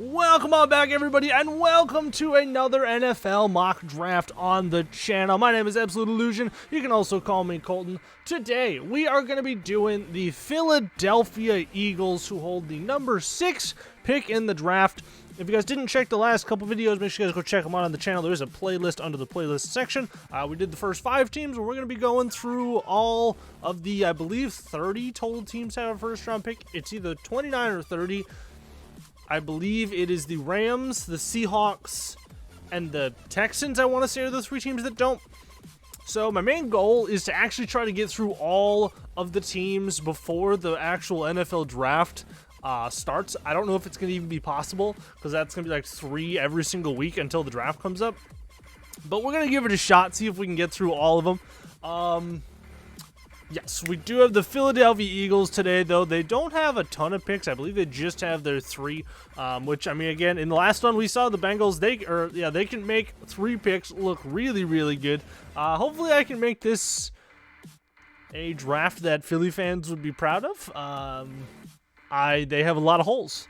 Welcome on back, everybody, and welcome to another NFL mock draft on the channel. My name is Absolute Illusion. You can also call me Colton. Today, we are going to be doing the Philadelphia Eagles, who hold the number 6 pick in the draft. If you guys didn't check the last couple videos, make sure you guys go check them out on the channel. There is a playlist under the playlist section. We did the first 5 teams, and we're going to be going through all of the, I believe, 30 total teams have a first-round pick. It's either 29 or 30. I believe it is the Rams, the Seahawks, and the Texans, I want to say, are the 3 teams that don't. So my main goal is to actually try to get through all of the teams before the actual NFL draft starts. I don't know if it's going to even be possible, because that's going to be like 3 every single week until the draft comes up. But we're going to give it a shot, see if we can get through all of them. Yes, we do have the Philadelphia Eagles today, though. They don't have a ton of picks. I believe they just have their 3, which, I mean, again, in the last one we saw the Bengals, they can make 3 picks look really, really good. Hopefully I can make this a draft that Philly fans would be proud of. They have a lot of holes.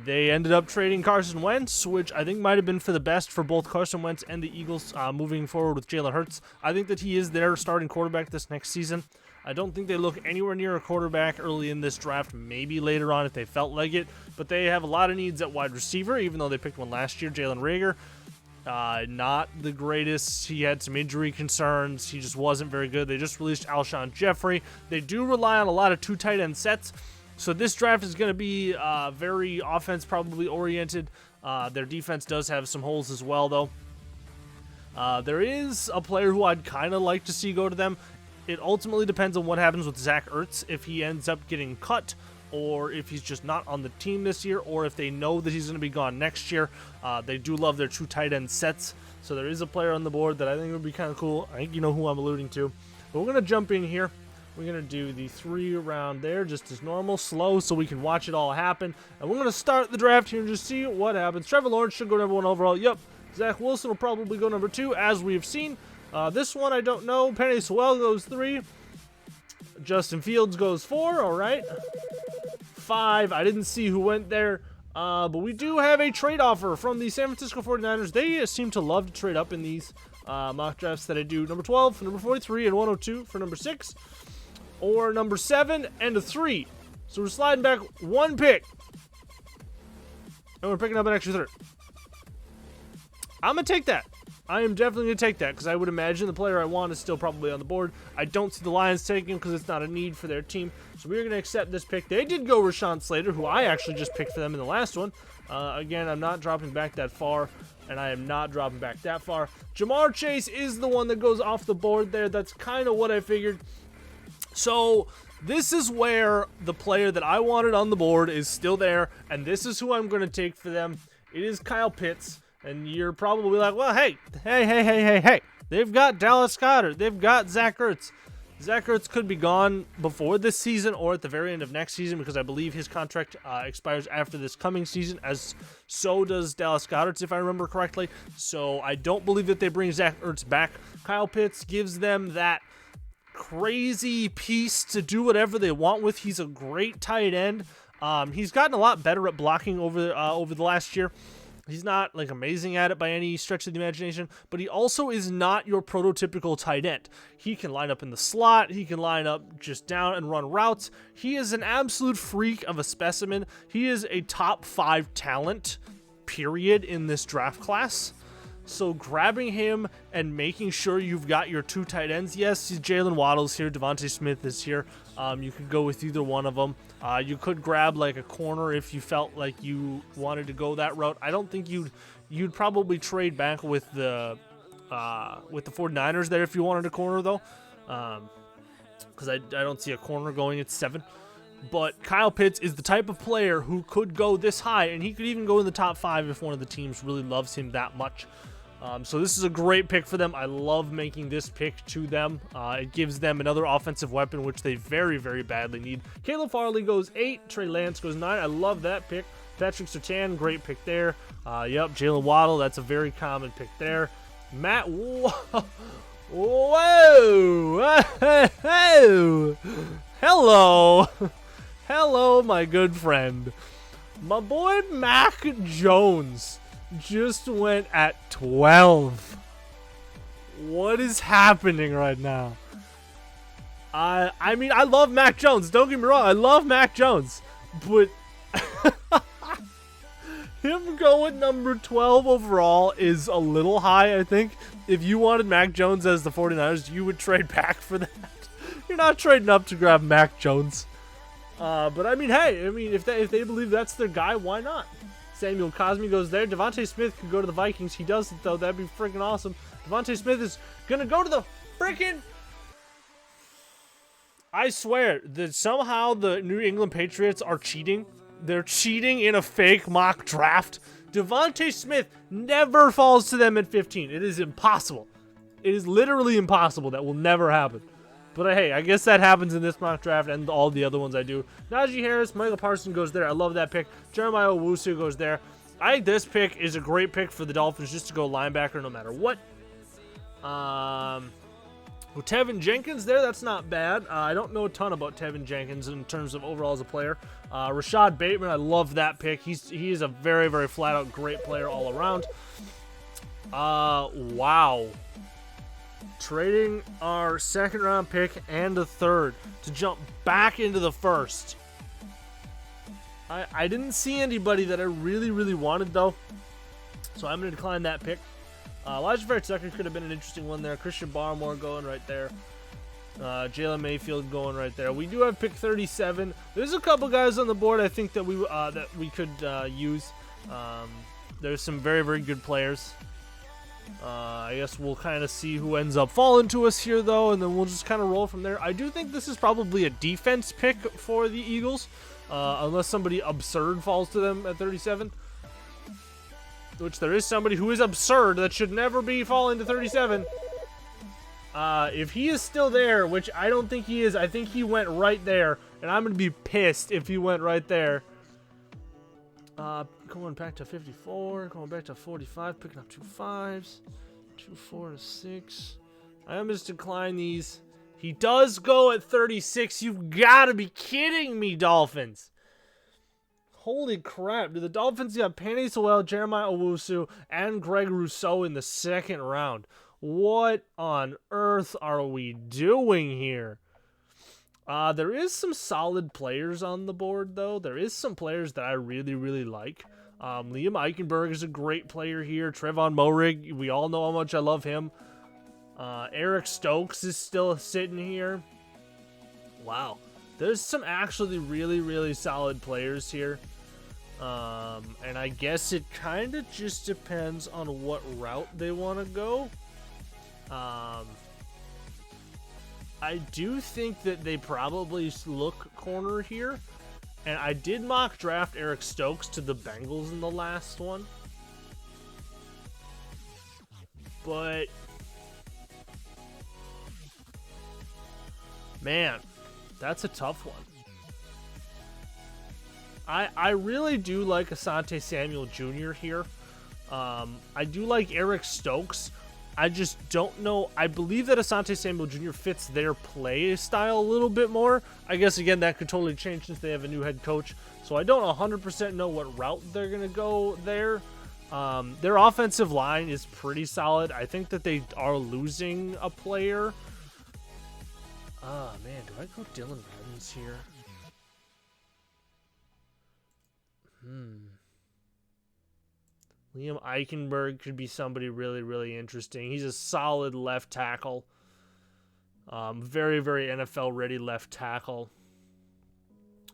They ended up trading Carson Wentz, which I think might have been for the best for both Carson Wentz and the Eagles moving forward with Jalen Hurts. I think that he is their starting quarterback this next season. I don't think they look anywhere near a quarterback early in this draft, maybe later on if they felt like it. But they have a lot of needs at wide receiver, even though they picked one last year, Jalen Reagor. Not the greatest. He had some injury concerns. He just wasn't very good. They just released Alshon Jeffrey. They do rely on a lot of 2 tight end sets. So this draft is going to be very offense probably oriented. Their defense does have some holes as well, though. There is a player who I'd kind of like to see go to them. It ultimately depends on what happens with Zach Ertz, if he ends up getting cut, or if he's just not on the team this year, or if they know that he's going to be gone next year. They do love their 2 tight end sets. So there is a player on the board that I think would be kind of cool. I think you know who I'm alluding to. But we're going to jump in here. We're going to do the 3 around there just as normal, slow, so we can watch it all happen. And we're going to start the draft here and just see what happens. Trevor Lawrence should go number 1 overall. Yep. Zach Wilson will probably go number 2, as we've seen. This one, I don't know. Penny Sewell goes 3. Justin Fields goes 4. All right. 5. I didn't see who went there. But we do have a trade offer from the San Francisco 49ers. They seem to love to trade up in these mock drafts that I do. Number 12 for number 43 and 102 for number 6. Or number 7 and a 3. So we're sliding back 1 pick. And we're picking up an extra 3rd. I'm going to take that. I am definitely going to take that, because I would imagine the player I want is still probably on the board. I don't see the Lions taking him because it's not a need for their team. So we're going to accept this pick. They did go Rashawn Slater, who I actually just picked for them in the last one. Again, I'm not dropping back that far, and I am not dropping back that far. Jamar Chase is the one that goes off the board there. That's kind of what I figured. So this is where the player that I wanted on the board is still there, and this is who I'm going to take for them. It is Kyle Pitts, and you're probably like, well, hey, they've got Dallas Goedert, they've got Zach Ertz. Zach Ertz could be gone before this season or at the very end of next season, because I believe his contract expires after this coming season, as so does Dallas Goedert's, if I remember correctly. So I don't believe that they bring Zach Ertz back. Kyle Pitts gives them that crazy piece to do whatever they want with. He's a great tight end. He's gotten a lot better at blocking over the last year. He's not like amazing at it by any stretch of the imagination, but he also is not your prototypical tight end. He can line up in the slot. He can line up just down and run routes. He is an absolute freak of a specimen. He is a top 5 talent, period, in this draft class. So grabbing him and making sure you've got your 2 tight ends. Yes, Jalen Waddle's here. Devontae Smith is here. You could go with either one of them. You could grab like a corner if you felt like you wanted to go that route. I don't think you'd probably trade back with the 49ers there if you wanted a corner, though. Because I don't see a corner going at 7. But Kyle Pitts is the type of player who could go this high, and he could even go in the top 5 if one of the teams really loves him that much. So this is a great pick for them. I love making this pick to them. It gives them another offensive weapon, which they very, very badly need. Caleb Farley goes 8. Trey Lance goes 9. I love that pick. Patrick Surtain, great pick there. Yep, Jalen Waddle, that's a very common pick there. Matt, whoa, Hello. Hello, my good friend. My boy Mac Jones just went at 12. What is happening right now? I mean, I love Mac Jones. Don't get me wrong. I love Mac Jones. But him going number 12 overall is a little high, I think. If you wanted Mac Jones as the 49ers, you would trade back for that. You're not trading up to grab Mac Jones. But I mean, hey, if they believe that's their guy, why not? Samuel Cosme goes there. Devontae Smith could go to the Vikings. He doesn't, though. That'd be freaking awesome. Devontae Smith is going to go to the freaking... I swear that somehow the New England Patriots are cheating. They're cheating in a fake mock draft. Devontae Smith never falls to them at 15. It is impossible. It is literally impossible. That will never happen. But hey, I guess that happens in this mock draft and all the other ones I do. Najee Harris, Michael Parsons goes there. I love that pick. Jeremiah Owusu goes there. I think this pick is a great pick for the Dolphins just to go linebacker no matter what. With Tevin Jenkins there, that's not bad. I don't know a ton about Tevin Jenkins in terms of overall as a player. Rashad Bateman, I love that pick. He is a very, very flat-out great player all around. Wow. Trading our second-round pick and a third to jump back into the first. I didn't see anybody that I really, really wanted, though. So I'm going to decline that pick. Elijah Vera-Tucker could have been an interesting one there. Christian Barmore going right there. Jalen Mayfield going right there. We do have pick 37. There's a couple guys on the board I think that we could use. There's some very, very good players. I guess we'll kind of see who ends up falling to us here, though, and then we'll just kind of roll from there. I do think this is probably a defense pick for the Eagles, unless somebody absurd falls to them at 37. Which there is somebody who is absurd that should never be falling to 37. If he is still there, which I don't think he is, I think he went right there, and I'm going to be pissed if he went right there. Going back to 54, going back to 45, picking up 2 5s, 2 4 and 6. I am just decline these. He does go at 36. You've got to be kidding me, Dolphins. Holy crap. Do the Dolphins got Penny Sewell, Jeremiah Owusu, and Greg Rousseau in the second round? What on earth are we doing here? There is some solid players on the board, though. There is some players that I really, really like. Liam Eichenberg is a great player here. Trevon Moehrig, we all know how much I love him. Eric Stokes is still sitting here. Wow. There's some actually really, really solid players here. And I guess it kind of just depends on what route they want to go. I do think that they probably look corner here. And I did mock draft Eric Stokes to the Bengals in the last one. But man, that's a tough one. I really do like Asante Samuel Jr. here. I do like Eric Stokes. I just don't know. I believe that Asante Samuel Jr. fits their play style a little bit more. I guess, again, that could totally change since they have a new head coach. So I don't 100% know what route they're going to go there. Their offensive line is pretty solid. I think that they are losing a player. Man, do I go Dylan Evans here? Liam Eichenberg could be somebody really, really interesting. He's a solid left tackle. Very, very NFL-ready left tackle.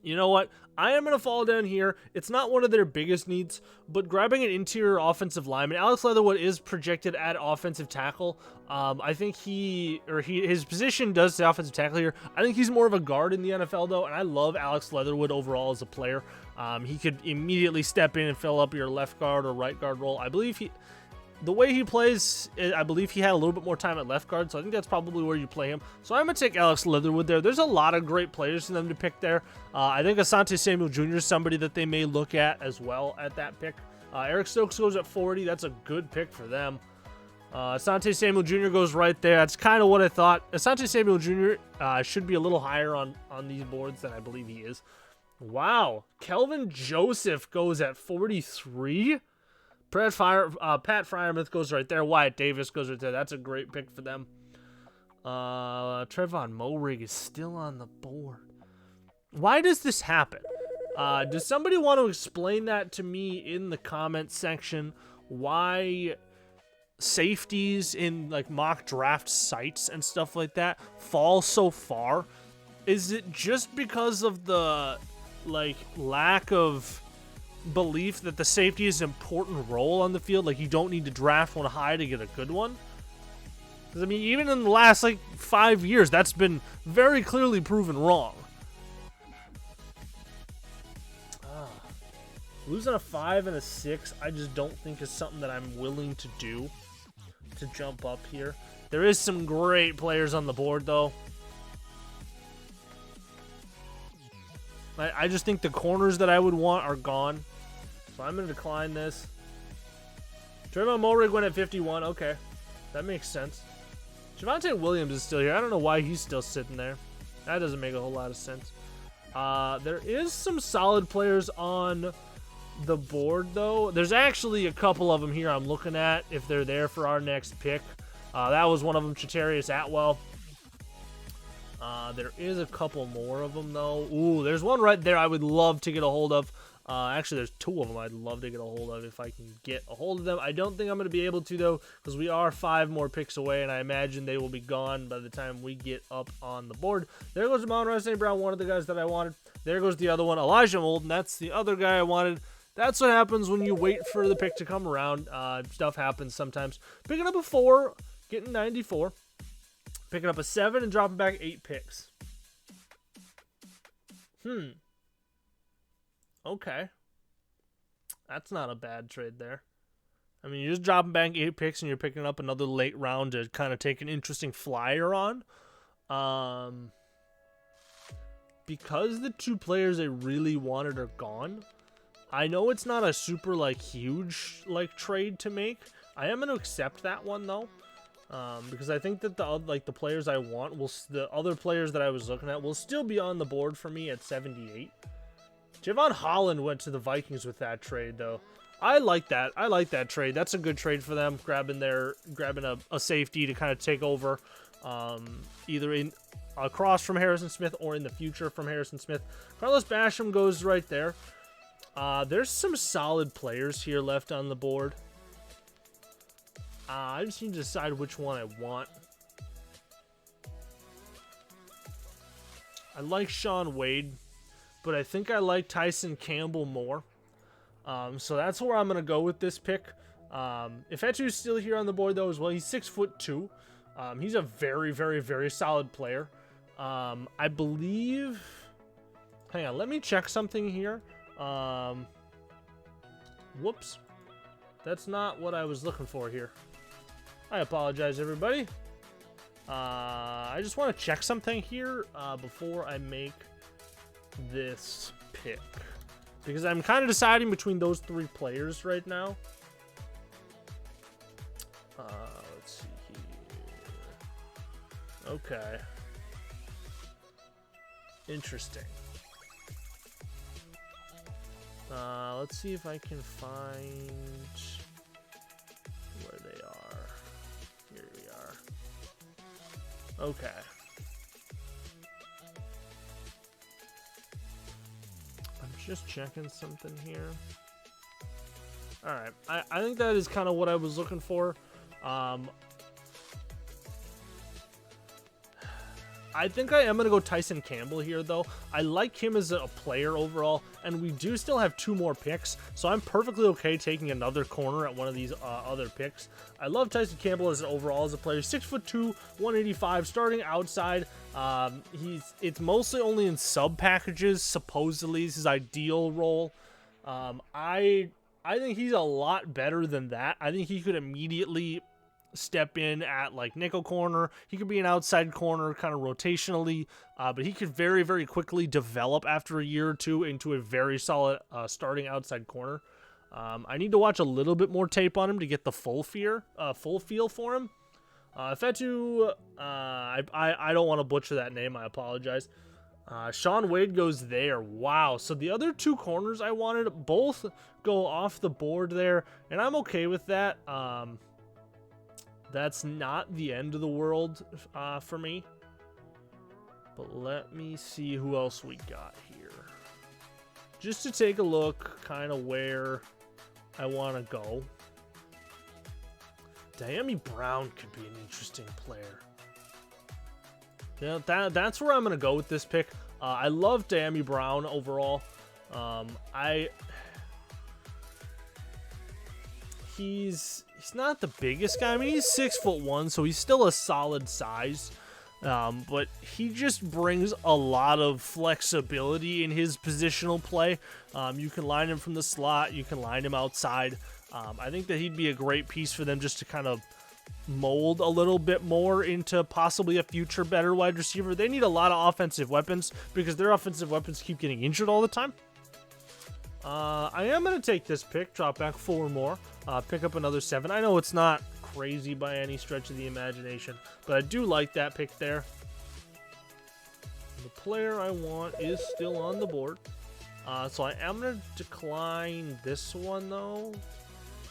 You know what? I am going to fall down here. It's not one of their biggest needs, but grabbing an interior offensive lineman. Alex Leatherwood is projected at offensive tackle. I think his position does say offensive tackle here. I think he's more of a guard in the NFL, though, and I love Alex Leatherwood overall as a player. He could immediately step in and fill up your left guard or right guard role. I believe the way he plays, I believe he had a little bit more time at left guard, so I think that's probably where you play him. So I'm going to take Alex Leatherwood there. There's a lot of great players for them to pick there. I think Asante Samuel Jr. is somebody that they may look at as well at that pick. Eric Stokes goes at 40. That's a good pick for them. Asante Samuel Jr. goes right there. That's kind of what I thought. Asante Samuel Jr. Should be a little higher on these boards than I believe he is. Wow. Kelvin Joseph goes at 43. Pat Freiermuth goes right there. Wyatt Davis goes right there. That's a great pick for them. Trevon Moehrig is still on the board. Why does this happen? Does somebody want to explain that to me in the comment section? Why safeties in like mock draft sites and stuff like that fall so far? Is it just because of the like lack of belief that the safety is an important role on the field? Like, you don't need to draft one high to get a good one? Because I mean, even in the last like 5 years, that's been very clearly proven wrong. Losing a 5 and a 6, I just don't think is something that I'm willing to do to jump up here. There is some great players on the board, though. I just think the corners that I would want are gone. So I'm going to decline this. Trevon Moehrig went at 51. Okay. That makes sense. Javonte Williams is still here. I don't know why he's still sitting there. That doesn't make a whole lot of sense. There is some solid players on the board, though. There's actually a couple of them here I'm looking at if they're there for our next pick. That was one of them, Chatarius Atwell. There is a couple more of them, though. Ooh, there's one right there I would love to get a hold of. Actually, there's 2 of them I'd love to get a hold of if I can get a hold of them. I don't think I'm going to be able to, though, because we are 5 more picks away, and I imagine they will be gone by the time we get up on the board. There goes Amon-Ra St. Brown, one of the guys that I wanted. There goes the other one, Elijah Molden. That's the other guy I wanted. That's what happens when you wait for the pick to come around. Stuff happens sometimes. Picking up a 4, getting 94. Picking up a 7 and dropping back 8 picks. Okay. That's not a bad trade there. I mean, you're just dropping back 8 picks and you're picking up another late round to kind of take an interesting flyer on. Because the 2 players I really wanted are gone, I know it's not a super, like, huge, like, trade to make. I am going to accept that one, though. Because I think that the players I want the other players that I was looking at will still be on the board for me at 78. Javon Holland went to the Vikings with that trade, though. I like that. I like that trade. That's a good trade for them, grabbing a safety to kind of take over, either across from Harrison Smith or in the future from Harrison Smith. Carlos Basham goes right there. There's some solid players here left on the board. I just need to decide which one I want. I like Sean Wade, but I think I like Tyson Campbell more. So that's where I'm going to go with this pick. Ifeatu's still here on the board, though, as well. He's 6'2". He's a very, very, very solid player. I believe... Hang on, let me check something here. Whoops. That's not what I was looking for here. I apologize, everybody. I just want to check something here before I make this pick. Because I'm kind of deciding between those 3 players right now. Let's see here. Okay. Interesting. Let's see if I can find where they are. Here we are. Okay. I'm just checking something here. Alright. I think that is kind of what I was looking for. I think I am going to go Tyson Campbell here, though. I like him as a player overall, and we do still have 2 more picks, so I'm perfectly okay taking another corner at one of these other picks. I love Tyson Campbell as an overall as a player. 6'2", 185, starting outside. It's mostly only in sub packages, supposedly is his ideal role. I think he's a lot better than that. I think he could immediately step in at like nickel corner. He could be an outside corner kind of rotationally, but he could very, very quickly develop after a year or 2 into a very solid starting outside corner. I need to watch a little bit more tape on him to get the full feel for him. Fetu, I don't want to butcher that name. I apologize. Sean Wade goes there. Wow. So the other two corners I wanted both go off the board there, and I'm okay with that. That's not the end of the world for me. But let me see who else we got here. Just to take a look kind of where I want to go. DYAMI Brown could be an interesting player. Yeah, that's where I'm going to go with this pick. I love DYAMI Brown overall. He's not the biggest guy. I mean, he's 6'1", so he's still a solid size. But he just brings a lot of flexibility in his positional play. You can line him from the slot. You can line him outside. I think that he'd be a great piece for them just to kind of mold a little bit more into possibly a future better wide receiver. They need a lot of offensive weapons because their offensive weapons keep getting injured all the time. I am going to take this pick, drop back 4 more, pick up another 7. I know it's not crazy by any stretch of the imagination, but I do like that pick there. The player I want is still on the board. So I am going to decline this one though,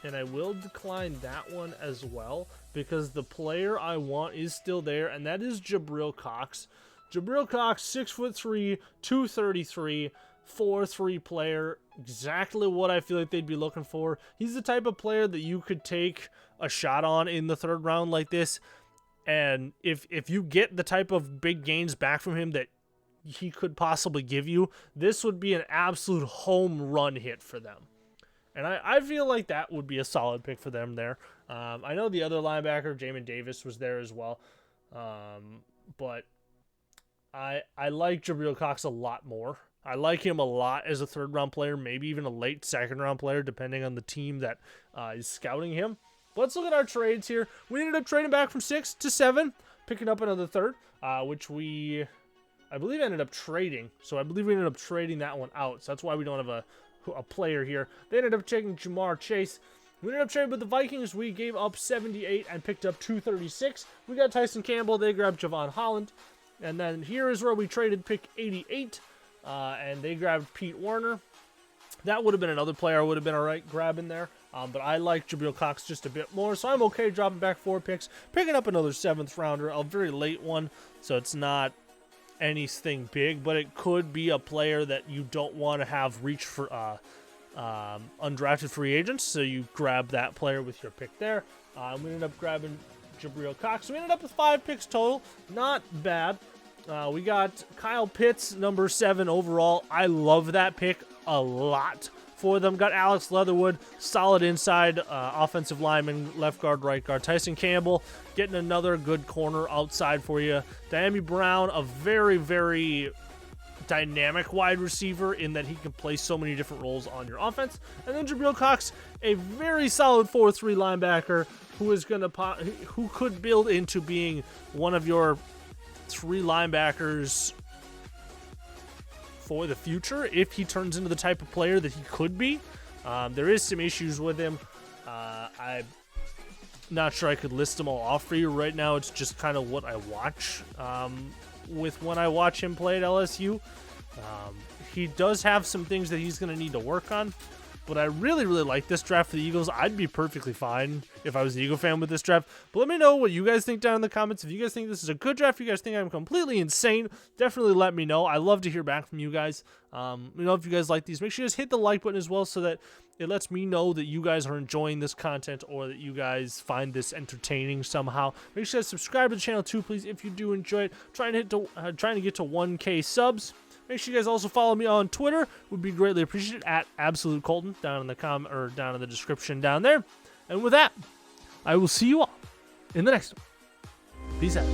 and I will decline that one as well because the player I want is still there, and that is JABRIL Cox. JABRIL Cox, 6'3", 233, 4'3" player, exactly what I feel like they'd be looking for. He's the type of player that you could take a shot on in the 3rd round like this, and if you get the type of big gains back from him that he could possibly give you, this would be an absolute home run hit for them. And I feel like that would be a solid pick for them there. I know the other linebacker, Jamin Davis, was there as well. But I like JABRIL Cox a lot more. I like him a lot as a 3rd round player, maybe even a late 2nd round player, depending on the team that is scouting him. But let's look at our trades here. We ended up trading back from 6 to 7, picking up another 3rd, which I believe ended up trading. So I believe we ended up trading that one out. So that's why we don't have a player here. They ended up taking Jamar Chase. We ended up trading with the Vikings. We gave up 78 and picked up 236. We got Tyson Campbell. They grabbed Javon Holland. And then here is where we traded pick 88. And they grabbed Pete Werner. That would have been another player I would have been all right grabbing there. But I like JABRIL Cox just a bit more, so I'm okay dropping back 4 picks, picking up another 7th rounder, a very late one, so it's not anything big, but it could be a player that you don't want to have reach for undrafted free agents, so you grab that player with your pick there. We ended up grabbing JABRIL Cox. We ended up with 5 picks total. Not bad. We got Kyle Pitts, number 7 overall. I love that pick a lot for them. Got Alex Leatherwood, solid inside offensive lineman, left guard, right guard. Tyson Campbell, getting another good corner outside for you. DYAMI Brown, a very, very dynamic wide receiver in that he can play so many different roles on your offense. And then JABRIL Cox, a very solid 4'3" linebacker who could build into being one of your 3 linebackers for the future if he turns into the type of player that he could be. There is some issues with him. I'm not sure I could list them all off for you right now. It's just kind of what I watch with when I watch him play at LSU. He does have some things that he's going to need to work on, but I really, really like this draft for the Eagles. I'd be perfectly fine if I was an Eagle fan with this draft. But let me know what you guys think down in the comments. If you guys think this is a good draft, if you guys think I'm completely insane, definitely let me know. I love to hear back from you guys. If you guys like these, make sure you guys hit the like button as well so that it lets me know that you guys are enjoying this content or that you guys find this entertaining somehow. Make sure you guys subscribe to the channel too, please, if you do enjoy it. Trying to get to 1K subs. Make sure you guys also follow me on Twitter. Would be greatly appreciated at Absolute Colton down in the down in the description down there. And with that, I will see you all in the next one. Peace out.